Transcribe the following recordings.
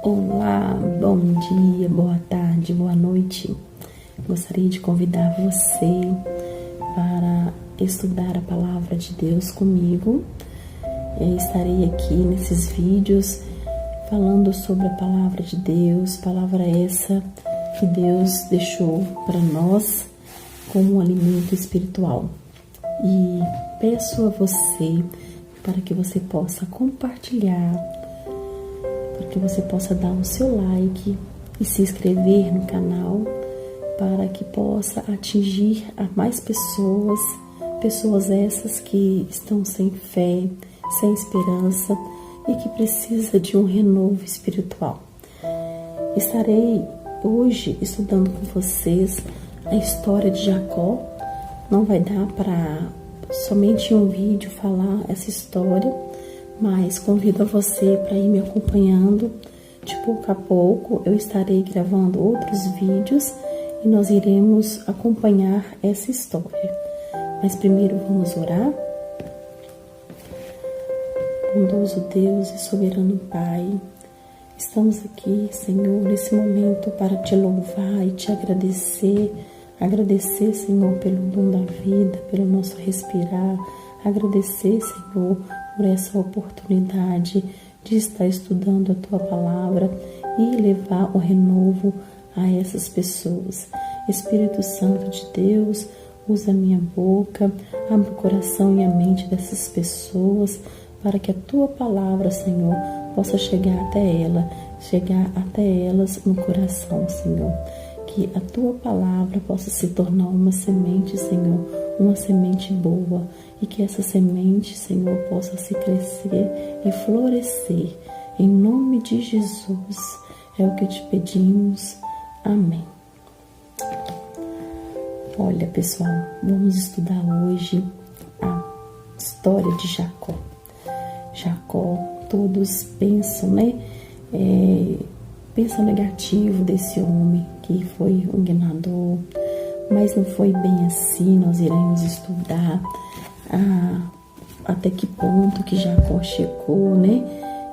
Olá, bom dia, boa tarde, boa noite. Gostaria de convidar você para estudar a Palavra de Deus comigo. Estarei aqui nesses vídeos falando sobre a Palavra de Deus, palavra essa que Deus deixou para nós como um alimento espiritual. E peço a você para que você possa compartilhar, para que você possa dar o seu like e se inscrever no canal, para que possa atingir a mais pessoas essas que estão sem fé, sem esperança e que precisa de um renovo espiritual. Estarei hoje estudando com vocês a história de Jacó. Não vai dar para somente em um vídeo falar essa história, mas convido a você para ir me acompanhando. De pouco a pouco eu estarei gravando outros vídeos e nós iremos acompanhar essa história. Mas primeiro vamos orar. Bondoso Deus e soberano Pai, estamos aqui, Senhor, nesse momento para te louvar e te agradecer. Agradecer, Senhor, pelo dom da vida, pelo nosso respirar. Agradecer, Senhor, por essa oportunidade de estar estudando a Tua Palavra e levar o renovo a essas pessoas. Espírito Santo de Deus, usa a minha boca, abre o coração e a mente dessas pessoas para que a Tua Palavra, Senhor, possa chegar até elas no coração, Senhor. Que a Tua Palavra possa se tornar uma semente, Senhor, uma semente boa, e que essa semente, Senhor, possa se crescer e florescer. Em nome de Jesus, é o que te pedimos. Amém. Olha, pessoal, vamos estudar hoje a história de Jacó. Jacó, todos pensam, né? Pensa negativo desse homem que foi um enganador, mas não foi bem assim. Nós iremos estudar até que ponto que Jacó chegou, né?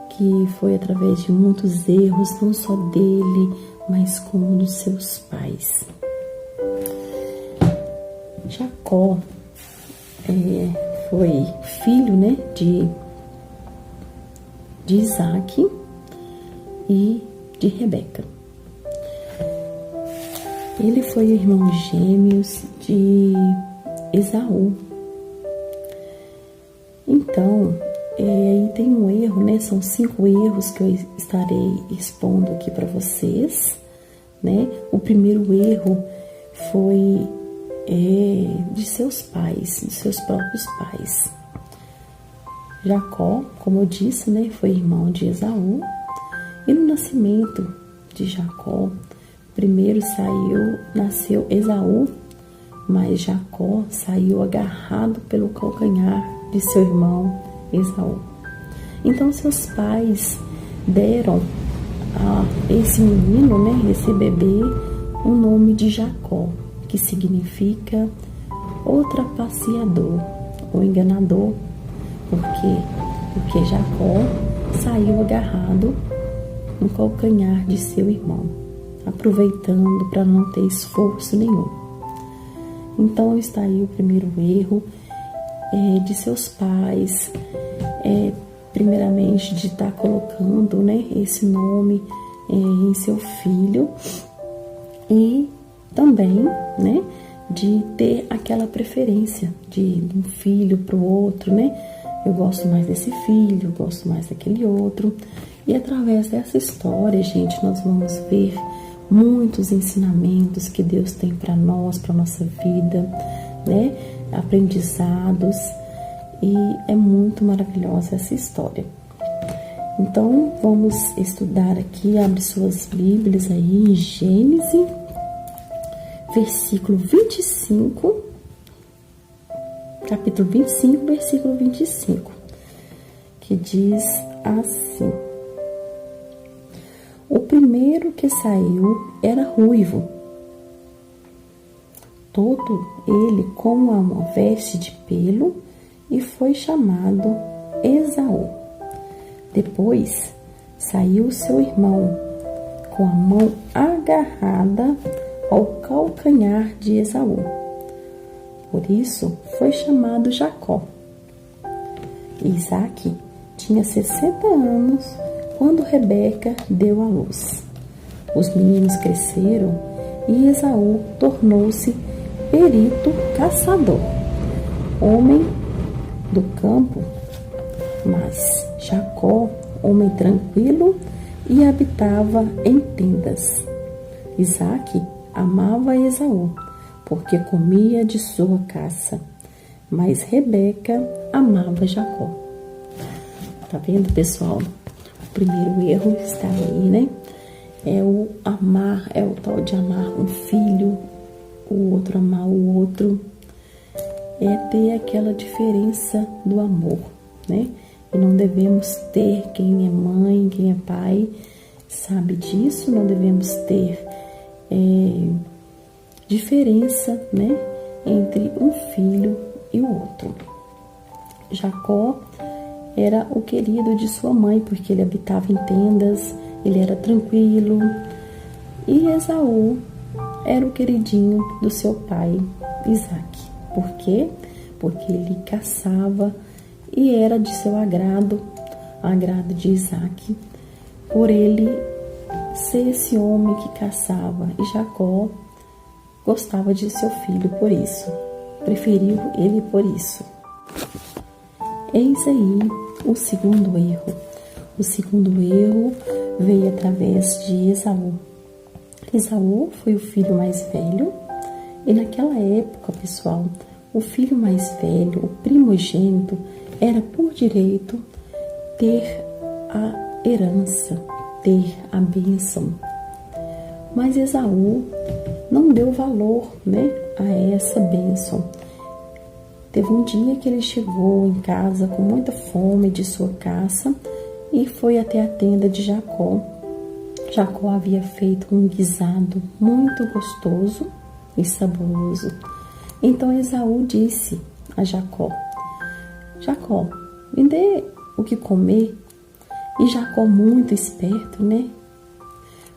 Que foi através de muitos erros, não só dele, mas como dos seus pais. Jacó foi filho, né, de Isaac e de Rebeca. Ele foi irmão gêmeos de Esaú. Então, aí tem um erro, né? São 5 erros que eu estarei expondo aqui para vocês, né? O primeiro erro foi de seus pais, de seus próprios pais. Jacó, como eu disse, né, foi irmão de Esaú. E no nascimento de Jacó, primeiro nasceu Esaú, mas Jacó saiu agarrado pelo calcanhar de seu irmão Esaú. Então seus pais deram a esse menino, né, esse bebê, o nome de Jacó, que significa o trapaceador, o enganador. Por quê? Porque Jacó saiu agarrado no calcanhar de seu irmão, aproveitando para não ter esforço nenhum. Então está aí o primeiro erro de seus pais, primeiramente de estar colocando, né, esse nome em seu filho, e também, né, de ter aquela preferência de um filho para o outro, né? Eu gosto mais desse filho, eu gosto mais daquele outro. E através dessa história, gente, nós vamos ver muitos ensinamentos que Deus tem para nós, para nossa vida, né? Aprendizados. E é muito maravilhosa essa história. Então, vamos estudar aqui. Abre suas Bíblias aí em Gênesis, versículo 25, capítulo 25, versículo 25, que diz assim: o primeiro que saiu era ruivo, todo ele como uma veste de pelo, e foi chamado Esaú. Depois saiu seu irmão com a mão agarrada ao calcanhar de Esaú. Por isso foi chamado Jacó. Isaque tinha 60 anos quando Rebeca deu à luz. Os meninos cresceram e Esaú tornou-se perito caçador, homem do campo, mas Jacó, homem tranquilo e habitava em tendas. Isaque amava Esaú, porque comia de sua caça, mas Rebeca amava Jacó. Tá vendo, pessoal? O primeiro erro está aí, né? É o amar, é o tal de amar um filho, o outro amar o outro. É ter aquela diferença do amor, né? E não devemos ter, quem é mãe, quem é pai, sabe disso, não devemos ter diferença, né, entre um filho e o outro. Jacó era o querido de sua mãe, porque ele habitava em tendas, ele era tranquilo. E Esaú era o queridinho do seu pai, Isaque. Por quê? Porque ele caçava e era de seu agrado de Isaque, por ele ser esse homem que caçava. E Jacó gostava de seu filho por isso, preferiu ele por isso. Eis aí o segundo erro. O segundo erro veio através de Esaú. Esaú foi o filho mais velho, e naquela época, pessoal, o filho mais velho, o primogênito, era por direito ter a herança, ter a bênção. Mas Esaú não deu valor, né, a essa bênção. Teve um dia que ele chegou em casa com muita fome de sua caça e foi até a tenda de Jacó. Jacó havia feito um guisado muito gostoso e saboroso. Então Esaú disse a Jacó: Jacó, me dê o que comer. E Jacó, muito esperto, né,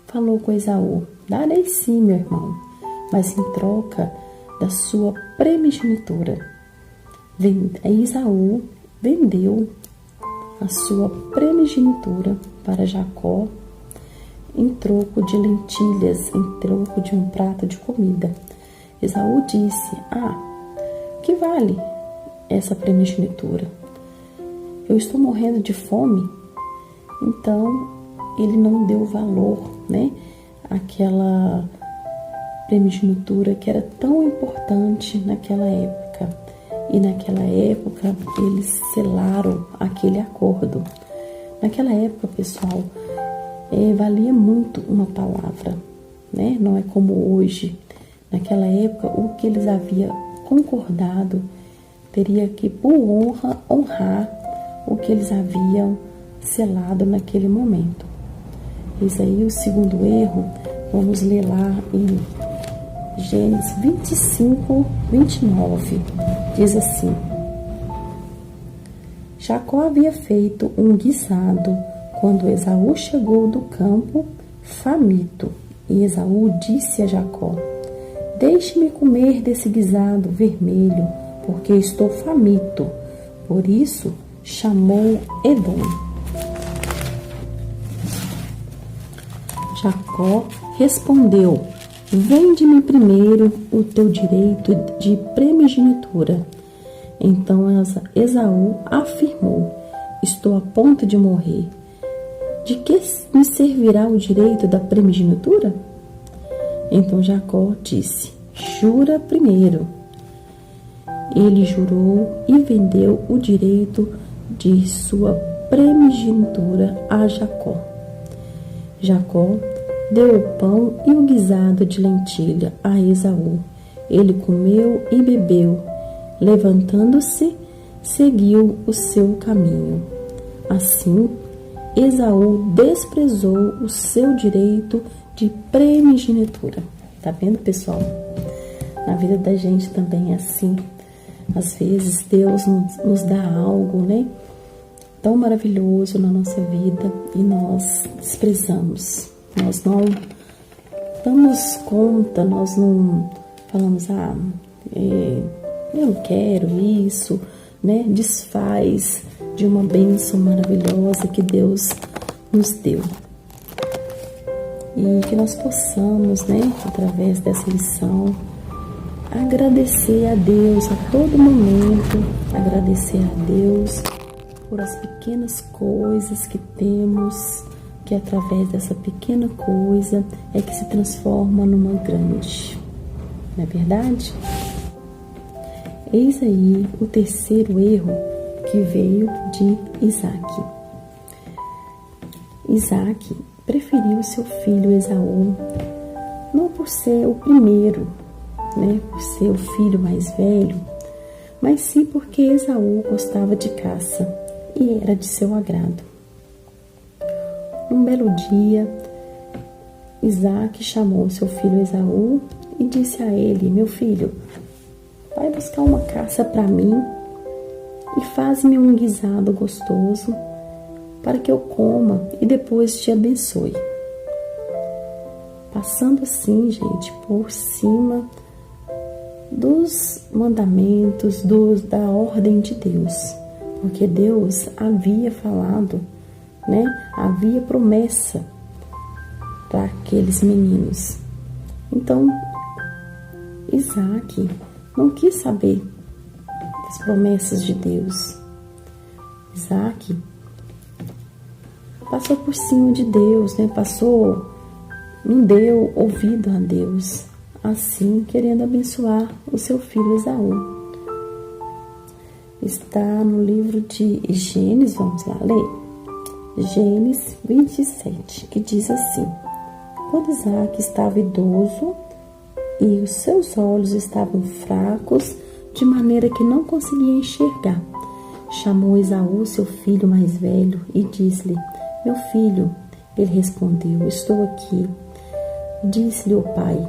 falou com Esaú: darei sim, meu irmão, mas em troca da sua primogenitura. Esaú vendeu a sua primogenitura para Jacó em troco de lentilhas, em troco de um prato de comida. Esaú disse: que vale essa primogenitura? Eu estou morrendo de fome. Então ele não deu valor, né, àquela primogenitura que era tão importante naquela época. E naquela época eles selaram aquele acordo. Naquela época, pessoal, valia muito uma palavra, né? Não é como hoje. Naquela época, o que eles haviam concordado teria que, por honra, honrar o que eles haviam selado naquele momento. Eis aí o segundo erro. Vamos ler lá em Gênesis 25, 29. Diz assim: Jacó havia feito um guisado quando Esaú chegou do campo faminto. E Esaú disse a Jacó: deixe-me comer desse guisado vermelho, porque estou faminto. Por isso chamou Edom. Jacó respondeu: vende-me primeiro o teu direito de primogenitura. Então Esaú afirmou: estou a ponto de morrer. De que me servirá o direito da primogenitura? Então Jacó disse: jura primeiro. Ele jurou e vendeu o direito de sua primogenitura a Jacó. Jacó deu o pão e o guisado de lentilha a Esaú. Ele comeu e bebeu. Levantando-se, seguiu o seu caminho. Assim, Esaú desprezou o seu direito de primogenitura. Tá vendo, pessoal? Na vida da gente também é assim. Às vezes Deus nos dá algo, né? tão maravilhoso na nossa vida e nós desprezamos. Nós não damos conta, nós não falamos, eu não quero isso, né? Desfaz de uma bênção maravilhosa que Deus nos deu. E que nós possamos, né, através dessa lição, agradecer a Deus a todo momento, agradecer a Deus por as pequenas coisas que temos, que através dessa pequena coisa é que se transforma numa grande. Não é verdade? Eis aí o terceiro erro que veio de Isaac. Isaac preferiu seu filho Esaú, não por ser o primeiro, né, por ser o filho mais velho, mas sim porque Esaú gostava de caça e era de seu agrado. Um belo dia, Isaac chamou seu filho Esaú e disse a ele: meu filho, vai buscar uma caça para mim e faz-me um guisado gostoso para que eu coma e depois te abençoe. Passando assim, gente, por cima dos mandamentos, da ordem de Deus, porque Deus havia falado, né? Havia promessa para aqueles meninos. Então, Isaac não quis saber das promessas de Deus. Isaac passou por cima de Deus, né? Não deu ouvido a Deus, assim querendo abençoar o seu filho Esaú. Está no livro de Gênesis, vamos lá ler. Gênesis 27, que diz assim: quando Isaac estava idoso e os seus olhos estavam fracos, de maneira que não conseguia enxergar, chamou Esaú, seu filho mais velho, e disse-lhe: meu filho. Ele respondeu: estou aqui. Disse-lhe o pai: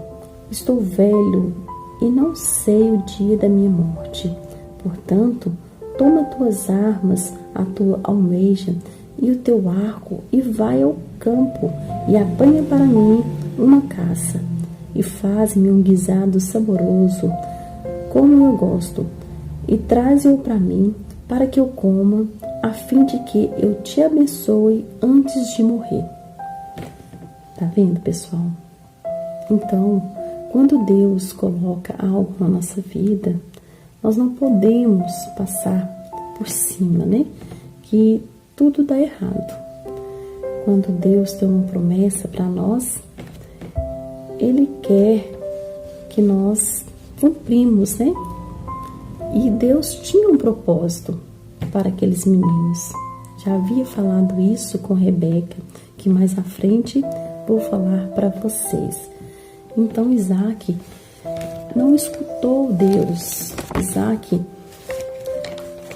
estou velho e não sei o dia da minha morte. Portanto, toma tuas armas, a tua almeja e o teu arco, e vai ao campo e apanha para mim uma caça, e faz-me um guisado saboroso, como eu gosto, e traze-o para mim, para que eu coma, a fim de que eu te abençoe antes de morrer. Tá vendo, pessoal? Então, quando Deus coloca algo na nossa vida, nós não podemos passar por cima, né? Que tudo dá errado. Quando Deus tem uma promessa para nós, Ele quer que nós cumprimos, né? E Deus tinha um propósito para aqueles meninos. Já havia falado isso com Rebeca, que mais à frente vou falar para vocês. Então Isaac não escutou Deus. Isaac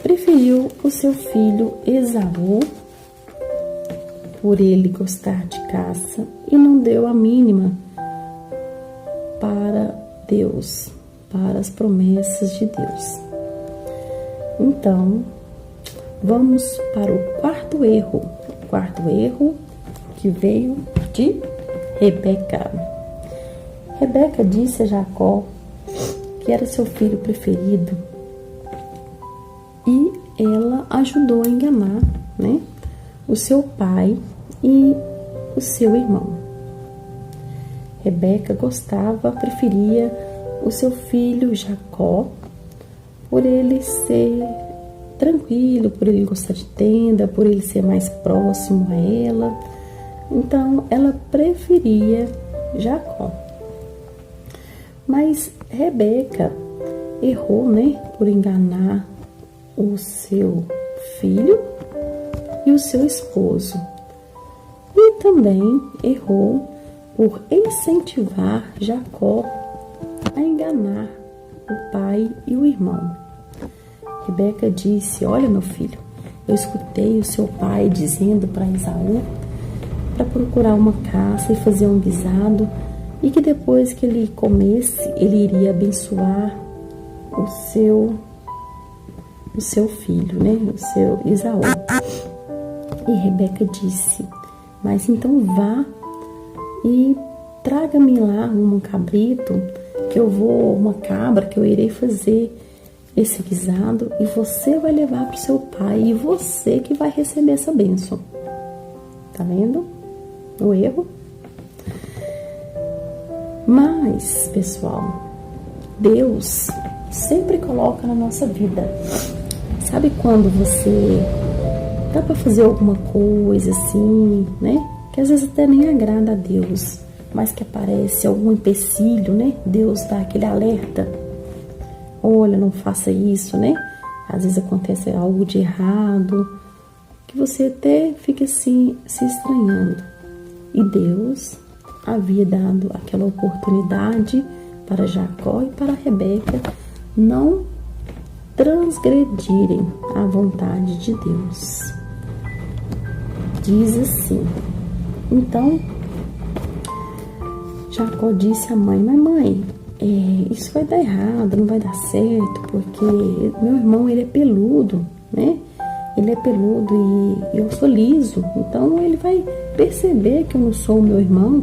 preferiu o seu filho Esaú, por ele gostar de caça, e não deu a mínima para Deus, para as promessas de Deus. Então, vamos para o quarto erro. O quarto erro que veio de Rebeca. Rebeca disse a Jacó que era seu filho preferido e ela ajudou a enganar, né, o seu pai e o seu irmão. Rebeca preferia o seu filho Jacó, por ele ser tranquilo, por ele gostar de tenda, por ele ser mais próximo a ela. Então, ela preferia Jacó. Mas Rebeca errou, né, por enganar o seu filho e o seu esposo. E também errou por incentivar Jacó a enganar o pai e o irmão. Rebeca disse: olha, meu filho, eu escutei o seu pai dizendo para Esaú para procurar uma caça e fazer um guisado, e que depois que ele comesse, ele iria abençoar o seu filho, né? O seu Esaú. E Rebeca disse: mas então vá e traga-me lá um cabrito, uma cabra, que eu irei fazer esse guisado e você vai levar para o seu pai e você que vai receber essa bênção. Tá vendo o erro? Mas, pessoal, Deus sempre coloca na nossa vida. Sabe quando você dá para fazer alguma coisa assim, né? Que às vezes até nem agrada a Deus, mas que aparece algum empecilho, né? Deus dá aquele alerta. Olha, não faça isso, né? Às vezes acontece algo de errado, que você até fica assim, se estranhando. E Deus havia dado aquela oportunidade para Jacó e para Rebeca não transgredirem a vontade de Deus. Diz assim: então Jacó disse à mãe: mas mãe, isso vai dar errado, não vai dar certo, porque meu irmão, ele é peludo, né? Ele é peludo e eu sou liso, então ele vai perceber que eu não sou o meu irmão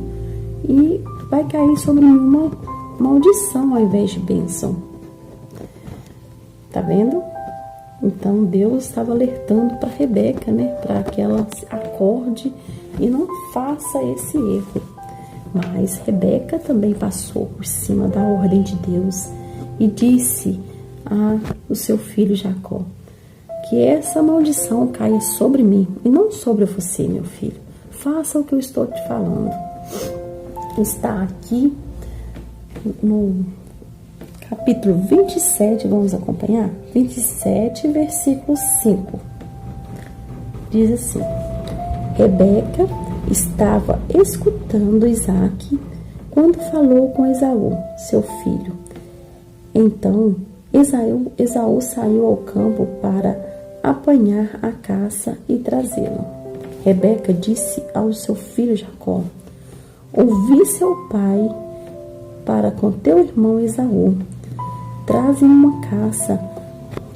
e vai cair sobre mim uma maldição ao invés de bênção. Tá vendo? Então Deus estava alertando para Rebeca, né? Para que ela acorde e não faça esse erro. Mas Rebeca também passou por cima da ordem de Deus e disse ao seu filho Jacó: que essa maldição caia sobre mim e não sobre você, meu filho. Faça o que eu estou te falando. Está aqui no capítulo 27, vamos acompanhar? 27, versículo 5. Diz assim: Rebeca estava escutando Isaque quando falou com Esaú, seu filho. Então Esaú saiu ao campo para apanhar a caça e trazê-la. Rebeca disse ao seu filho Jacó: ouvi seu pai para com teu irmão Esaú. Traze-me uma caça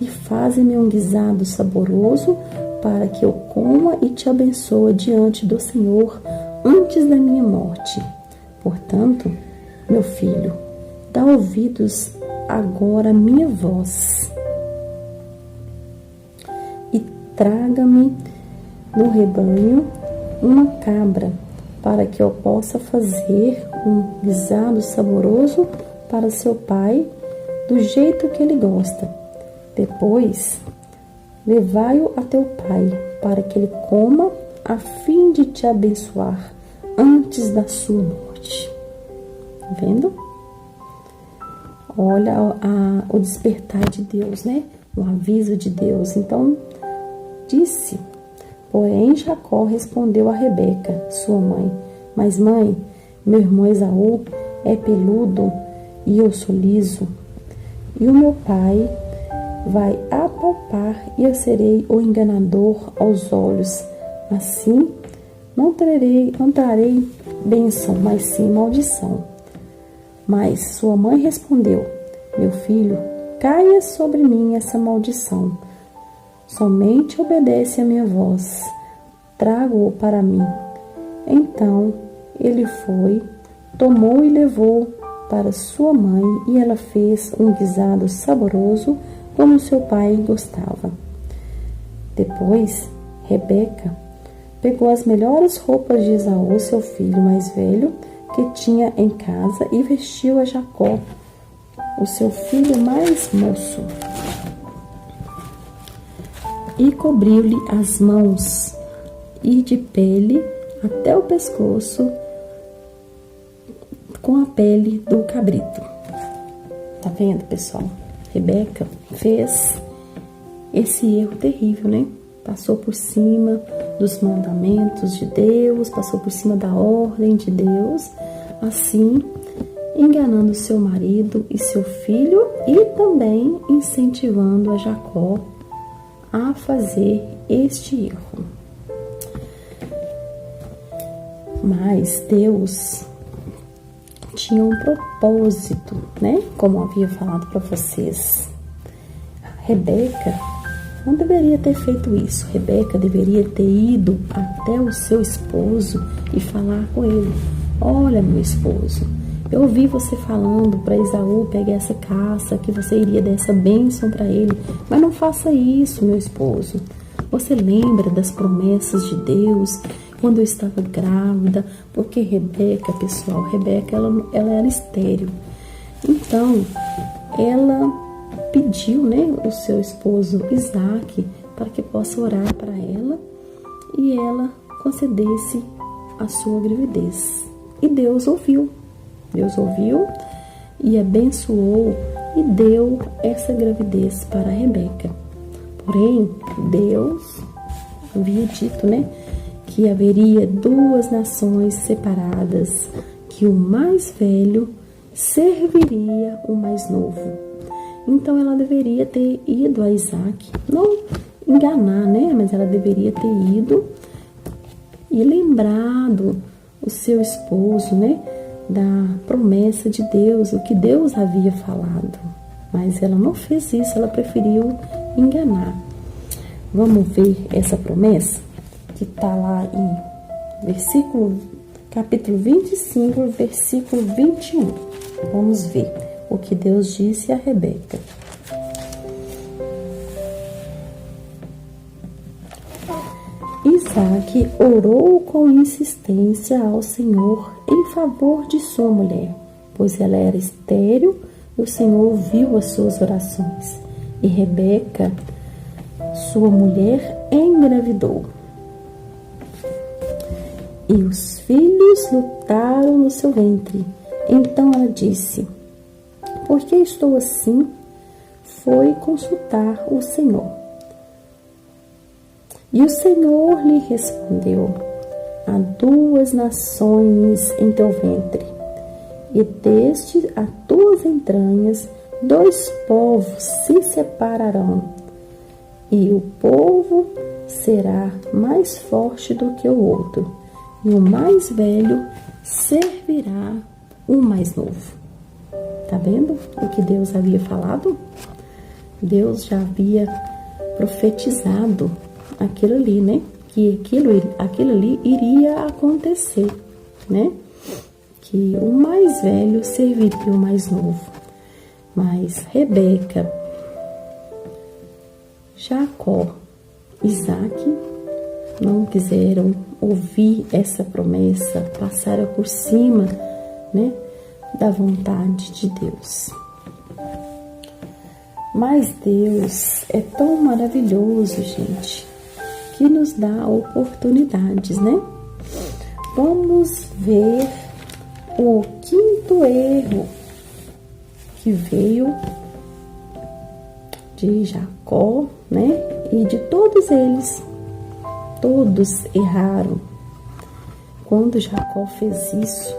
e faze-me um guisado saboroso para que eu coma e te abençoe diante do Senhor antes da minha morte. Portanto, meu filho, dá ouvidos agora à minha voz e traga-me no rebanho uma cabra para que eu possa fazer um guisado saboroso para seu pai do jeito que ele gosta. Depois, levai-o a teu pai, para que ele coma, a fim de te abençoar antes da sua morte. Tá vendo? Olha o despertar de Deus, né? O aviso de Deus. Então, disse: porém, Jacó respondeu a Rebeca, sua mãe: mas mãe, meu irmão Esaú é peludo e eu sou liso. E o meu pai vai apalpar e eu serei o enganador aos olhos. Assim, não trarei bênção, mas sim maldição. Mas sua mãe respondeu: meu filho, caia sobre mim essa maldição. Somente obedece a minha voz. Traga-o para mim. Então ele foi, tomou e levou para sua mãe, e ela fez um guisado saboroso como seu pai gostava. Depois, Rebeca pegou as melhores roupas de Esaú, seu filho mais velho, que tinha em casa, e vestiu a Jacó, o seu filho mais moço, e cobriu-lhe as mãos, e de pele até o pescoço, com a pele do cabrito. Tá vendo, pessoal? Rebeca fez esse erro terrível, né? Passou por cima dos mandamentos de Deus, passou por cima da ordem de Deus, assim enganando seu marido e seu filho e também incentivando a Jacó a fazer este erro. Mas Deus tinha um propósito, né? Como eu havia falado para vocês. Rebeca não deveria ter feito isso. Rebeca deveria ter ido até o seu esposo e falar com ele: olha, meu esposo, eu ouvi você falando para Esaú pegar essa caça, que você iria dar essa bênção para ele, mas não faça isso, meu esposo. Você lembra das promessas de Deus quando eu estava grávida? Porque Rebeca, pessoal, Rebeca, ela era estéril. Então, ela pediu, né, o seu esposo Isaac para que possa orar para ela e ela concedesse a sua gravidez. E Deus ouviu. Deus ouviu e abençoou e deu essa gravidez para Rebeca. Porém, Deus havia dito, né, que haveria 2 nações separadas, que o mais velho serviria o mais novo. Então ela deveria ter ido a Isaac, não enganar, né, mas ela deveria ter ido e lembrado o seu esposo, né, da promessa de Deus, o que Deus havia falado. Mas ela não fez isso, ela preferiu enganar. Vamos ver essa promessa que está lá em capítulo 25, versículo 21. Vamos ver o que Deus disse a Rebeca. Isaac orou com insistência ao Senhor em favor de sua mulher, pois ela era estéril e o Senhor ouviu as suas orações. E Rebeca, sua mulher, engravidou. E os filhos lutaram no seu ventre. Então ela disse: por que estou assim? Foi consultar o Senhor. E o Senhor lhe respondeu: há 2 nações em teu ventre, e desde as tuas entranhas 2 povos se separarão, e o povo será mais forte do que o outro, e o mais velho servirá o mais novo. Tá vendo o que Deus havia falado? Deus já havia profetizado aquilo ali, né? Que aquilo ali iria acontecer, né? Que o mais velho serviria o mais novo. Mas Rebeca, Jacó, Isaac não quiseram ouvir essa promessa, passaram por cima, né, da vontade de Deus. Mas Deus é tão maravilhoso, gente, que nos dá oportunidades, né? Vamos ver o 5º erro que veio de Jacó, né? E de todos eles, todos erraram. Quando Jacó fez isso,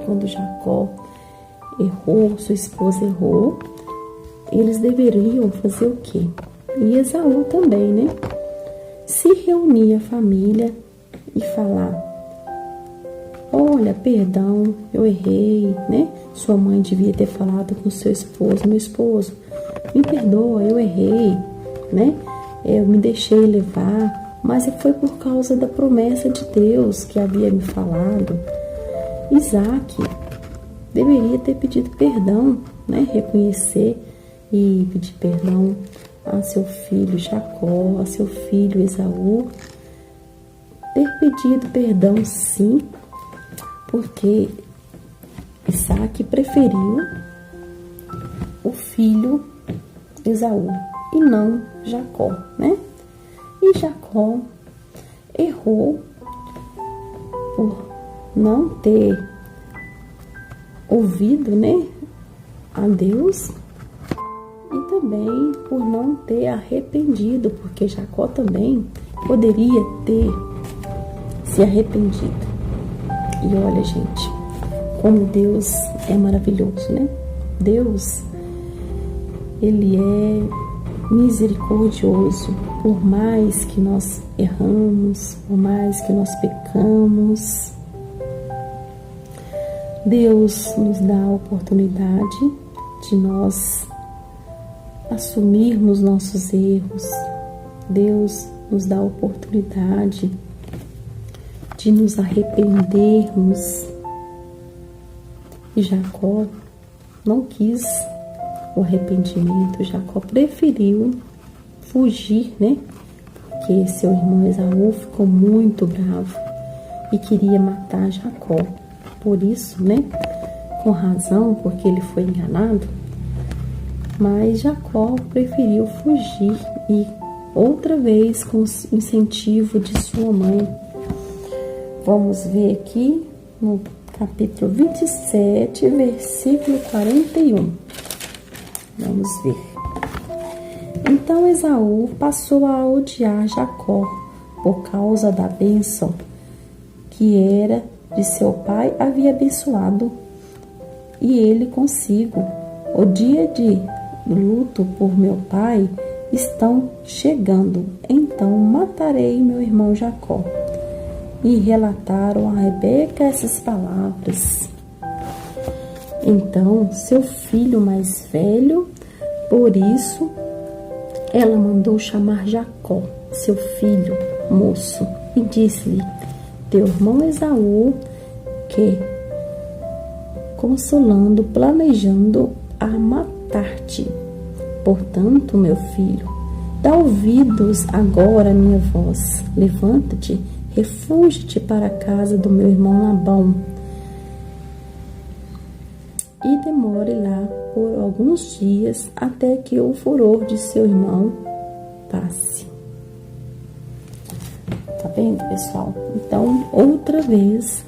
quando Jacó errou, sua esposa errou, eles deveriam fazer o quê? E Esaú também, né? Se reunir a família e falar: olha, perdão, eu errei, né? Sua mãe devia ter falado com seu esposo: meu esposo, me perdoa, eu errei, né? Eu me deixei levar, mas foi por causa da promessa de Deus que havia me falado. Isaac deveria ter pedido perdão, né? Reconhecer e pedir perdão a seu filho Jacó, a seu filho Esaú. Ter pedido perdão, sim, porque Isaac preferiu o filho Esaú e não Jacó, né? E Jacó errou por não ter ouvido, né, a Deus, e também por não ter arrependido, porque Jacó também poderia ter se arrependido. E olha, gente, como Deus é maravilhoso, né? Deus, Ele é misericordioso. Por mais que nós erramos, por mais que nós pecamos, Deus nos dá a oportunidade de nós assumirmos nossos erros, Deus nos dá a oportunidade de nos arrependermos. E Jacó não quis o arrependimento. Jacó preferiu fugir, né? Porque seu irmão Esaú ficou muito bravo e queria matar Jacó. Por isso, né? Com razão, porque ele foi enganado. Mas Jacó preferiu fugir e outra vez com o incentivo de sua mãe. Vamos ver aqui no capítulo 27, versículo 41. Vamos ver. Então Esaú passou a odiar Jacó por causa da bênção que era de seu pai havia abençoado, e ele consigo. O dia de luto por meu pai estão chegando, então matarei meu irmão Jacó. E relataram a Rebeca essas palavras. Então seu filho mais velho, por isso ela mandou chamar Jacó, seu filho moço, e disse-lhe: teu irmão Esaú, que, consolando, planejando a matar-te. Portanto, meu filho, dá ouvidos agora à minha voz. Levanta-te, refúgia-te para a casa do meu irmão Labão, e demore lá por alguns dias até que o furor de seu irmão passe. Tá vendo, pessoal? Então, outra vez,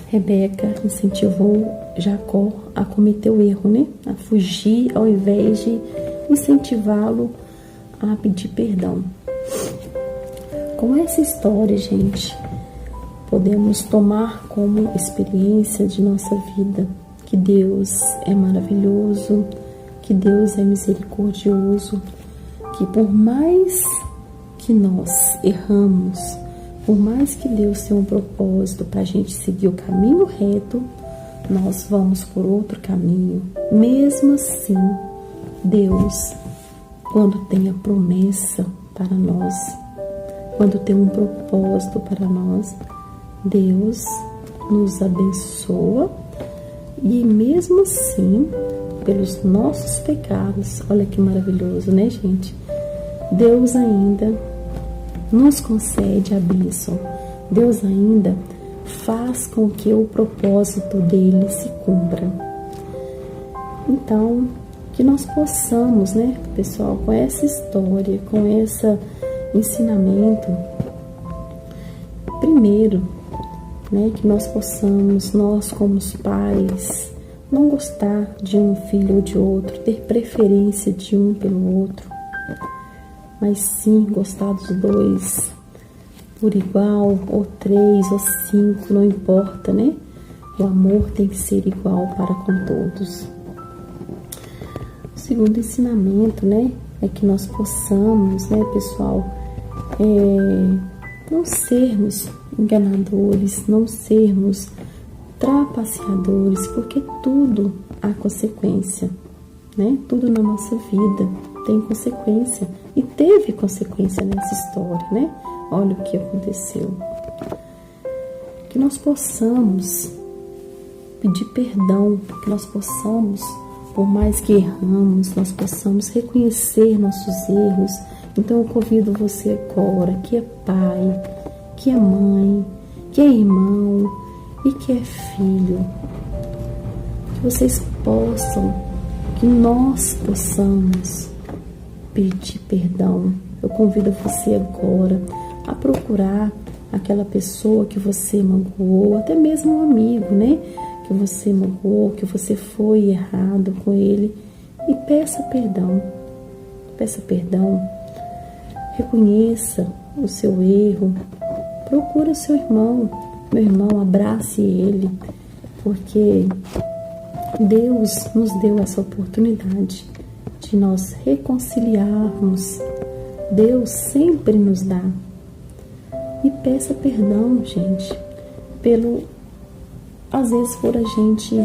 Rebeca incentivou Jacó a cometer o erro, né? A fugir, ao invés de incentivá-lo a pedir perdão. Com essa história, gente, podemos tomar como experiência de nossa vida que Deus é maravilhoso, que Deus é misericordioso, que por mais que nós erramos, por mais que Deus tenha um propósito para a gente seguir o caminho reto, nós vamos por outro caminho. Mesmo assim, Deus, quando tem a promessa para nós, quando tem um propósito para nós, Deus nos abençoa. E mesmo assim, pelos nossos pecados, olha que maravilhoso, né, gente? Deus ainda nos concede a bênção. Deus ainda faz com que o propósito dele se cumpra. Então, que nós possamos, né, pessoal, com essa história, com esse ensinamento, primeiro, né, que nós possamos, nós como os pais, não gostar de um filho ou de outro, ter preferência de um pelo outro, mas sim gostar dos dois por igual, ou 3 ou 5, não importa, né? O amor tem que ser igual para com todos. O segundo ensinamento, né, é que nós possamos, né, pessoal, não sermos enganadores, não sermos trapaceadores, porque tudo há consequência, né? Tudo na nossa vida tem consequência, e teve consequência nessa história, né? Olha o que aconteceu. Que nós possamos pedir perdão, que nós possamos, por mais que erramos, nós possamos reconhecer nossos erros. Então eu convido você agora, que é pai, que é mãe, que é irmão e que é filho, que vocês possam, que nós possamos pedir perdão. Eu convido você agora a procurar aquela pessoa que você magoou, até mesmo um amigo, né? Que você magoou, que você foi errado com ele, e peça perdão. Peça perdão. Reconheça o seu erro. Procura o seu irmão. Meu irmão, abrace ele, porque Deus nos deu essa oportunidade de nós reconciliarmos. Deus sempre nos dá. E peça perdão, gente, às vezes por a gente,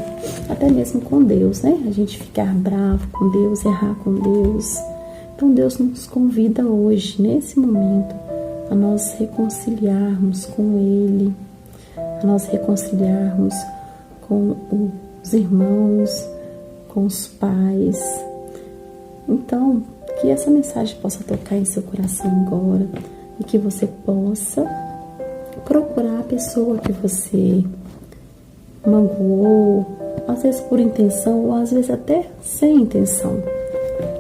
até mesmo com Deus, né? A gente ficar bravo com Deus, errar com Deus. Então Deus nos convida hoje, nesse momento, a nós reconciliarmos com Ele, a nós reconciliarmos com os irmãos, com os pais. Então, que essa mensagem possa tocar em seu coração agora e que você possa procurar a pessoa que você magoou, às vezes por intenção ou às vezes até sem intenção.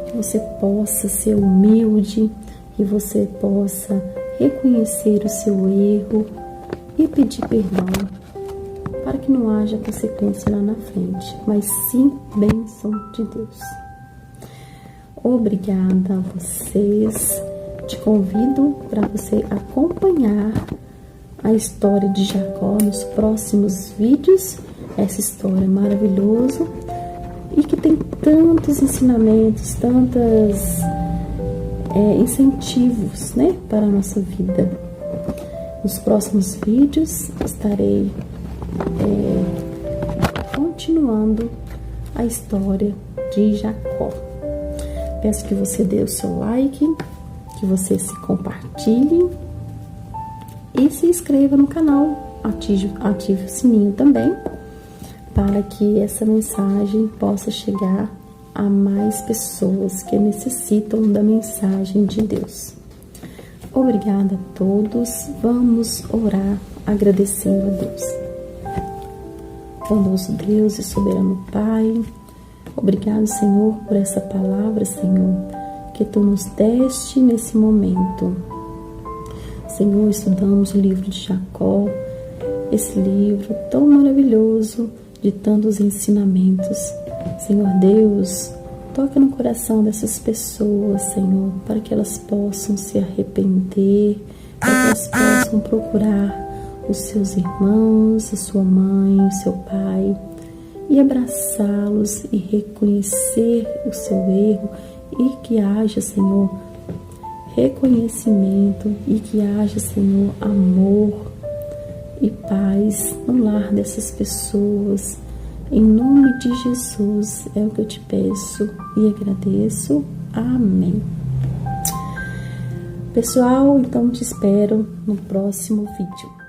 Que você possa ser humilde, que você possa reconhecer o seu erro e pedir perdão, para que não haja consequência lá na frente, mas sim bênção de Deus. Obrigada a vocês. Te convido para você acompanhar a história de Jacó nos próximos vídeos. Essa história é maravilhosa e que tem tantos ensinamentos, tantos incentivos, né, para a nossa vida. Nos próximos vídeos estarei continuando a história de Jacó. Peço que você dê o seu like, que você se compartilhe e se inscreva no canal, ative o sininho também, para que essa mensagem possa chegar a mais pessoas que necessitam da mensagem de Deus. Obrigada a todos. Vamos orar agradecendo a Deus. Bondoso Deus e soberano Pai, obrigado, Senhor, por essa palavra, Senhor, que Tu nos deste nesse momento. Senhor, estudamos o livro de Jacó, esse livro tão maravilhoso, de tantos ensinamentos. Senhor Deus, toca no coração dessas pessoas, Senhor, para que elas possam se arrepender, para que elas possam procurar os seus irmãos, a sua mãe, o seu pai, e abraçá-los e reconhecer o seu erro, e que haja, Senhor, reconhecimento, e que haja, Senhor, amor e paz no lar dessas pessoas. Em nome de Jesus é o que eu te peço e agradeço. Amém. Pessoal, então te espero no próximo vídeo.